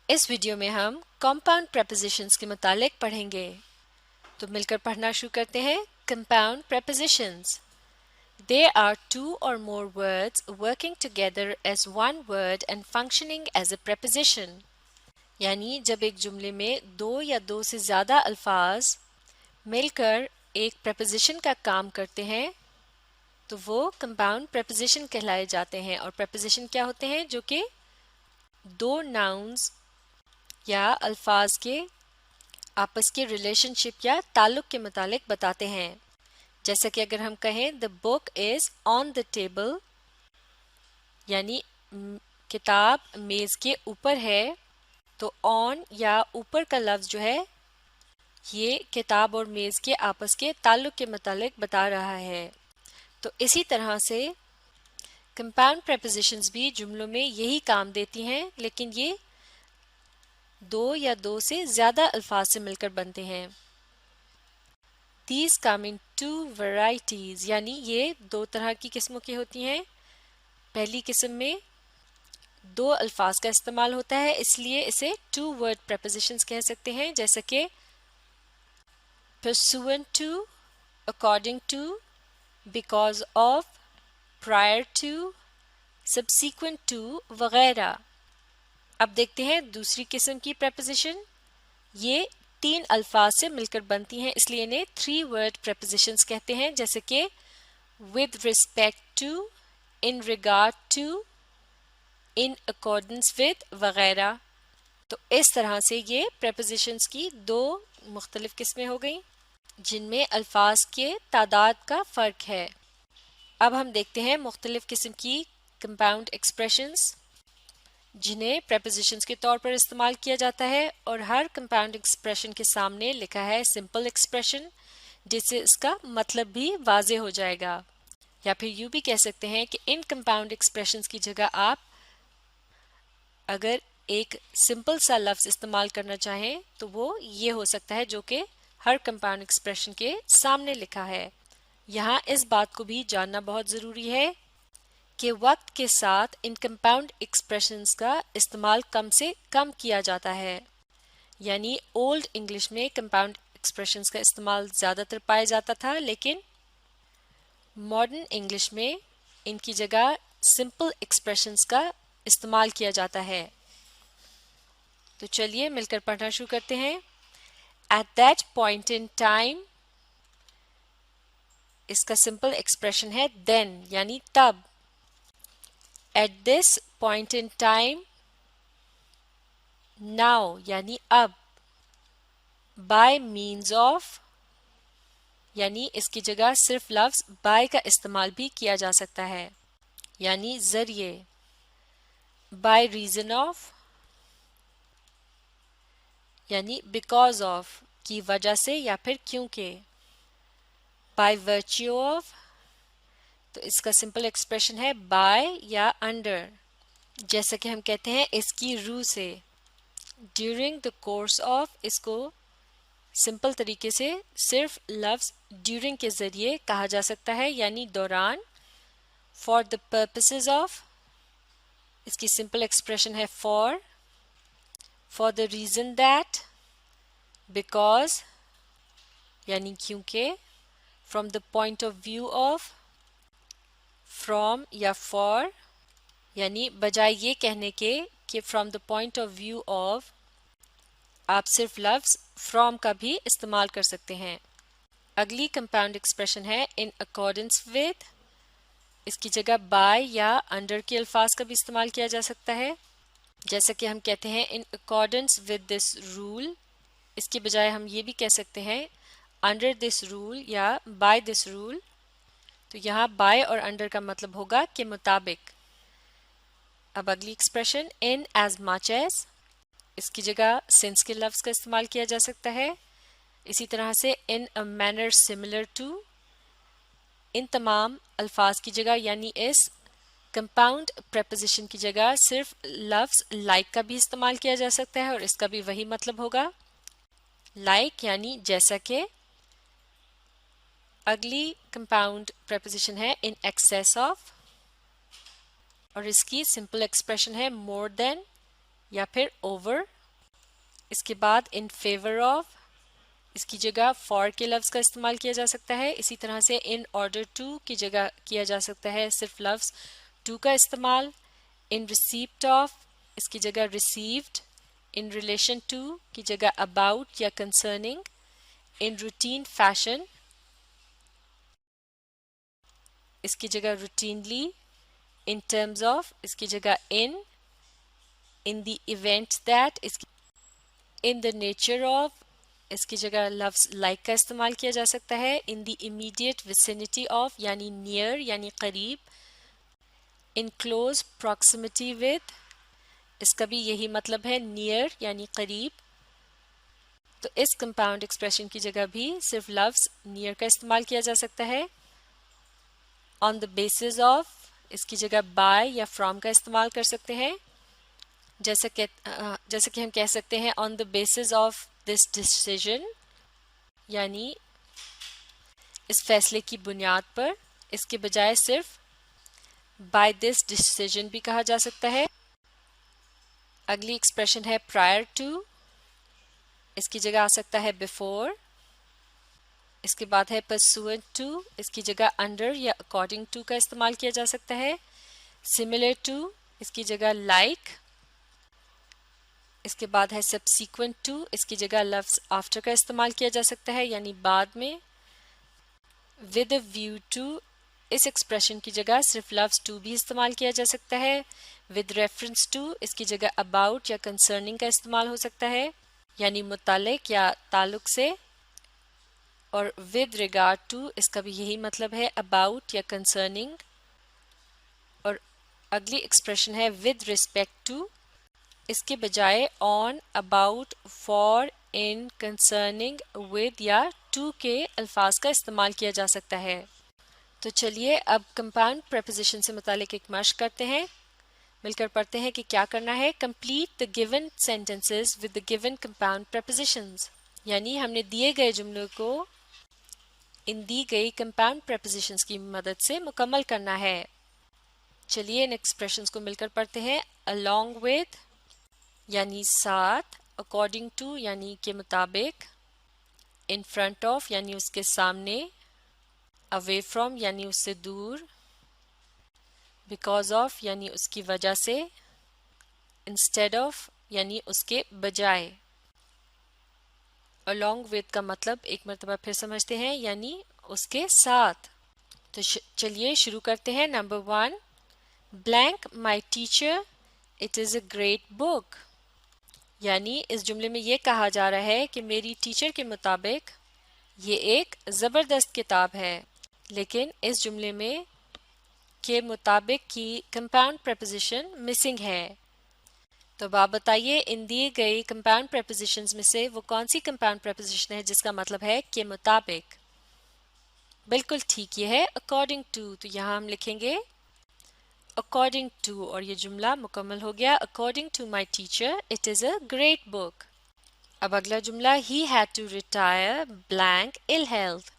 اس video میں ہم compound prepositions کے متعلق پڑھیں گے تو مل کر پڑھنا شروع کرتے ہیں compound prepositions There are two or more words working together as one word and functioning as a preposition یعنی جب ایک جملے میں دو یا دو سے زیادہ الفاظ مل کر ایک پریپوزیشن کا کام کرتے ہیں تو وہ کمپاؤنڈ پریپوزیشن کہلائے جاتے ہیں اور پریپوزیشن کیا ہوتے ہیں جو کہ دو ناؤنز یا الفاظ کے آپس کے ریلیشن شپ یا تعلق کے متعلق بتاتے ہیں جیسا کہ اگر ہم کہیں the book is on the table یعنی کتاب میز کے اوپر ہے تو on یا اوپر کا لفظ جو ہے یہ کتاب اور میز کے آپس کے تعلق کے متعلق بتا رہا ہے تو اسی طرح سے کمپاؤنڈ پریپوزیشنز بھی جملوں میں یہی کام دیتی ہیں لیکن یہ دو یا دو سے زیادہ الفاظ سے مل کر بنتے ہیں These come in two varieties یعنی یہ دو طرح کی قسموں کی ہوتی ہیں پہلی قسم میں دو الفاظ کا استعمال ہوتا ہے اس لیے اسے two word prepositions کہہ سکتے ہیں جیسا کہ pursuant to, according to, because of, prior to, subsequent to وغیرہ اب دیکھتے ہیں دوسری قسم کی preposition یہ تین الفاظ سے مل کر بنتی ہیں اس لیے انہیں three word prepositions کہتے ہیں جیسے کہ with respect to, in regard to, in accordance with وغیرہ تو اس طرح سے یہ prepositions کی دو مختلف قسمیں ہو گئیں جن میں الفاظ کے تعداد کا فرق ہے اب ہم دیکھتے ہیں مختلف قسم کی compound expressions جنہیں prepositions کے طور پر استعمال کیا جاتا ہے اور ہر compound expression کے سامنے لکھا ہے simple expression جس سے اس کا مطلب بھی واضح ہو جائے گا یا پھر یوں بھی کہہ سکتے ہیں کہ ان compound expressions کی جگہ آپ اگر ایک سمپل سا لفظ استعمال کرنا چاہیں تو وہ یہ ہو سکتا ہے جو کہ ہر compound expression کے سامنے لکھا ہے یہاں اس بات کو بھی جاننا بہت ضروری ہے کہ وقت کے ساتھ ان کمپاؤنڈ ایکسپریشنز کا استعمال کم سے کم کیا جاتا ہے یعنی اولڈ انگلش میں کمپاؤنڈ ایکسپریشنز کا استعمال زیادہ تر پایا جاتا تھا لیکن ماڈرن انگلش میں ان کی جگہ سمپل ایکسپریشنز کا استعمال کیا جاتا ہے تو چلیے مل کر پڑھنا شروع کرتے ہیں At that point in time اس کا سمپل ایکسپریشن ہے then یعنی تب At this point in time now یعنی اب by means of یعنی اس کی جگہ صرف لفظ by کا استعمال بھی کیا جا سکتا ہے یعنی ذریعے by reason of یعنی because of کی وجہ سے یا پھر کیونکہ by virtue of تو اس کا سمپل ایکسپریشن ہے by یا under جیسا کہ ہم کہتے ہیں اس کی روح سے during the course of اس کو سمپل طریقے سے صرف لفظ during کے ذریعے کہا جا سکتا ہے یعنی دوران for the purposes of اس کی سمپل ایکسپریشن ہے for the reason that because یعنی کیونکہ from the point of view of from یا for یعنی بجائے یہ کہنے کے کہ from the point of view of آپ صرف لفظ from کا بھی استعمال کر سکتے ہیں اگلی compound expression ہے in accordance with اس کی جگہ by یا under کے الفاظ کا بھی استعمال کیا جا سکتا ہے جیسا کہ ہم کہتے ہیں in accordance with this rule اس کے بجائے ہم یہ بھی کہہ سکتے ہیں under this rule یا by this rule تو یہاں by اور under کا مطلب ہوگا کہ مطابق اب اگلی expression in as much as اس کی جگہ since کے لفظ کا استعمال کیا جا سکتا ہے اسی طرح سے in a manner similar to ان تمام الفاظ کی جگہ یعنی اس compound preposition کی جگہ صرف لفظ like کا بھی استعمال کیا جا سکتا ہے اور اس کا بھی وہی مطلب ہوگا like یعنی جیسا کہ اگلی compound preposition ہے in excess of اور اس کی simple expression ہے more than یا پھر over اس کے بعد in favor of، اس کی جگہ for کے لفظ کا استعمال کیا جا سکتا ہے. اسی طرح سے in order to کی جگہ کیا جا سکتا ہے صرف لفظ to کا استعمال. in receipt of اس کی جگہ received. in relation to کی جگہ about یا concerning. in routine fashion اس کی جگہ routinely. in terms of اس کی جگہ in the event that اس کی in the nature of اس کی جگہ لفظ like کا استعمال کیا جا سکتا ہے. in the immediate vicinity of یعنی near یعنی قریب. in close proximity with اس کا بھی یہی مطلب ہے near یعنی قریب. تو اس compound expression کی جگہ بھی صرف لفظ near کا استعمال کیا جا سکتا ہے. on the basis of اس کی جگہ by یا from کا استعمال کر سکتے ہیں. جیسے کہ ہم کہہ سکتے ہیں on the basis of this decision یعنی اس فیصلے کی بنیاد پر. اس کے بجائے صرف by this decision بھی کہا جا سکتا ہے. اگلی ایکسپریشن ہے prior to، اس کی جگہ آ سکتا ہے before. اس کے بعد ہے pursuant to، اس کی جگہ under یا according to کا استعمال کیا جا سکتا ہے. similar to اس کی جگہ like. اس کے بعد ہے subsequent to، اس کی جگہ لفظ after کا استعمال کیا جا سکتا ہے یعنی بعد میں. with a view to اس ایکسپریشن کی جگہ صرف لفظ to بھی استعمال کیا جا سکتا ہے. with reference to اس کی جگہ about یا concerning کا استعمال ہو سکتا ہے یعنی متعلق یا تعلق سے. اور with regard to اس کا بھی یہی مطلب ہے about یا concerning. اور اگلی ایکسپریشن ہے with respect to، اس کے بجائے on about for in concerning with یا to کے الفاظ کا استعمال کیا جا سکتا ہے. تو چلیے اب compound preposition سے متعلق ایک مشق کرتے ہیں. مل کر پڑھتے ہیں کہ کیا کرنا ہے. complete the given sentences with the given compound prepositions یعنی ہم نے دیے گئے جملوں کو ان دی گئی compound prepositions کی مدد سے مکمل کرنا ہے. چلیے ان ایکسپریشنز کو مل کر پڑھتے ہیں. along with یعنی ساتھ، according to یعنی کے مطابق، in front of یعنی اس کے سامنے، away from یعنی اس سے دور، because of یعنی اس کی وجہ سے، instead of یعنی اس کے بجائے. along with کا مطلب ایک مرتبہ پھر سمجھتے ہیں یعنی اس کے ساتھ. تو چلیے شروع کرتے ہیں. Number 1 blank my teacher it is a great book یعنی اس جملے میں یہ کہا جا رہا ہے کہ میری ٹیچر کے مطابق یہ ایک زبردست کتاب ہے. لیکن اس جملے میں کے مطابق کی compound preposition missing ہے. تو اب آپ بتائیے ان دیے گئی compound prepositions میں سے وہ کون سی compound preposition ہے جس کا مطلب ہے کے مطابق. بالکل ٹھیک، یہ ہے according to. تو یہاں ہم لکھیں گے according to اور یہ جملہ مکمل ہو گیا. according to my teacher it is a great book. اب اگلا جملہ he had to retire blank ill health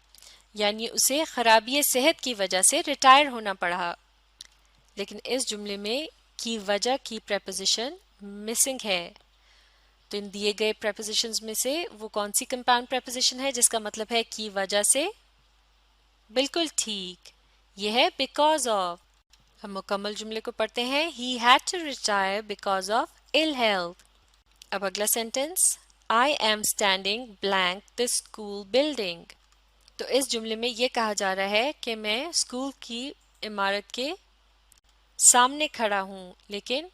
یعنی اسے خرابی صحت کی وجہ سے ریٹائر ہونا پڑا. لیکن اس جملے میں کی وجہ کی preposition missing ہے. تو ان دیے گئے prepositions میں سے وہ کون سی compound preposition ہے جس کا مطلب ہے کی وجہ سے. بالکل ٹھیک، یہ ہے because of. ہم مکمل جملے کو پڑھتے ہیں. he had to retire because of ill health. اب اگلا sentence I am standing blank the school building. تو اس جملے میں یہ کہا جا رہا ہے کہ میں اسکول کی عمارت کے سامنے کھڑا ہوں لیکن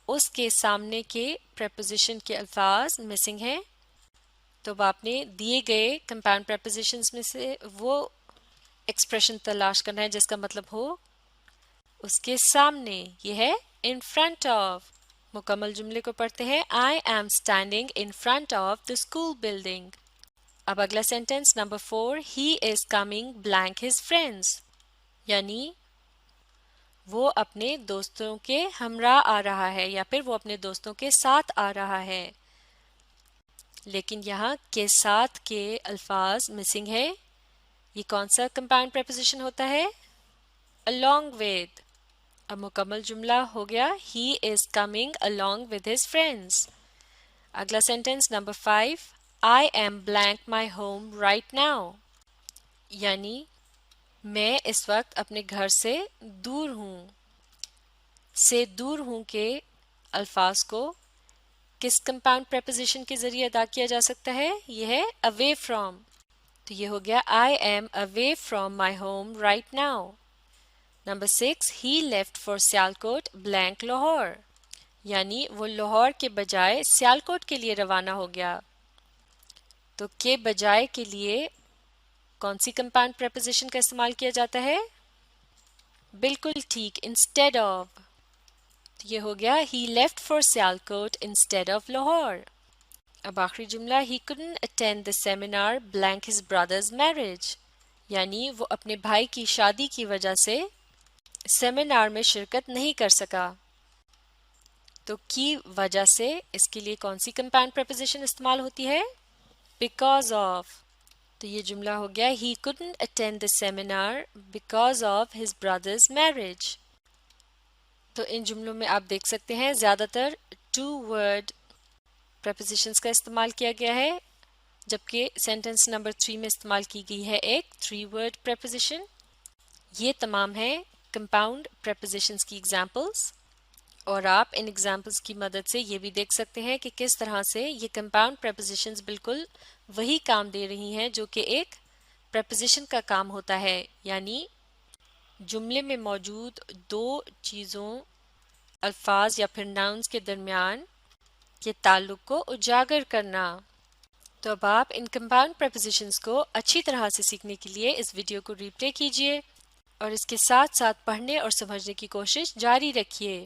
اس کے سامنے کے preposition کے الفاظ missing ہیں. تو اب آپ نے دیے گئے compound prepositions میں سے وہ ایکسپریشن تلاش کرنا ہے جس کا مطلب ہو اس کے سامنے. یہ ہے in front of. مکمل جملے کو پڑھتے ہیں. I am standing in front of the school building. اب اگلا sentence number 4 he is coming blank his friends یعنی وہ اپنے دوستوں کے ہمراہ آ رہا ہے یا پھر وہ اپنے دوستوں کے ساتھ آ رہا ہے. لیکن یہاں کے ساتھ کے الفاظ مسنگ ہے. یہ کون سا compound preposition ہوتا ہے؟ along with. اب مکمل جملہ ہو گیا he is coming along with his friends. اگلا sentence number 5 I am blank my home right now یعنی میں اس وقت اپنے گھر سے دور ہوں سے دور ہوں کے الفاظ کو کس کمپاؤنڈ پریپوزیشن کے ذریعے ادا کیا جا سکتا ہے یہ ہے away from تو یہ ہو گیا I am away from my home right now number 6 he left for Sialkot blank Lahore یعنی وہ لاہور کے بجائے سیالکوٹ کے لیے روانہ ہو گیا تو کے بجائے کے لیے کون سی کمپاؤنڈ پریپوزیشن کا استعمال کیا جاتا ہے بالکل ٹھیک instead of تو یہ ہو گیا he left for Sialkot instead of Lahore اب آخری جملہ he couldn't attend the seminar blank his brother's marriage یعنی وہ اپنے بھائی کی شادی کی وجہ سے سیمینار میں شرکت نہیں کر سکا تو کی وجہ سے اس کے لیے کون سی کمپاؤنڈ پریپوزیشن استعمال ہوتی ہے because of تو یہ جملہ ہو گیا he couldn't attend the seminar because of his brother's marriage تو ان جملوں میں آپ دیکھ سکتے ہیں زیادہ تر ٹو ورڈ پریپوزیشنز کا استعمال کیا گیا ہے جبکہ سینٹنس نمبر 3 میں استعمال کی گئی ہے ایک 3 ورڈ پریپوزیشن یہ تمام ہیں کمپاؤنڈ پریپوزیشنز کی ایگزامپلز اور آپ ان ایگزامپلز کی مدد سے یہ بھی دیکھ سکتے ہیں کہ کس طرح سے یہ کمپاؤنڈ پریپوزیشنز بالکل وہی کام دے رہی ہیں جو کہ ایک پریپوزیشن کا کام ہوتا ہے یعنی جملے میں موجود دو چیزوں الفاظ یا پھر ناؤنز کے درمیان کے تعلق کو اجاگر کرنا تو اب آپ ان کمپاؤنڈ پریپوزیشنز کو اچھی طرح سے سیکھنے کے لیے اس ویڈیو کو ری پلے کیجیے اور اس کے ساتھ ساتھ پڑھنے اور سمجھنے کی کوشش جاری رکھیے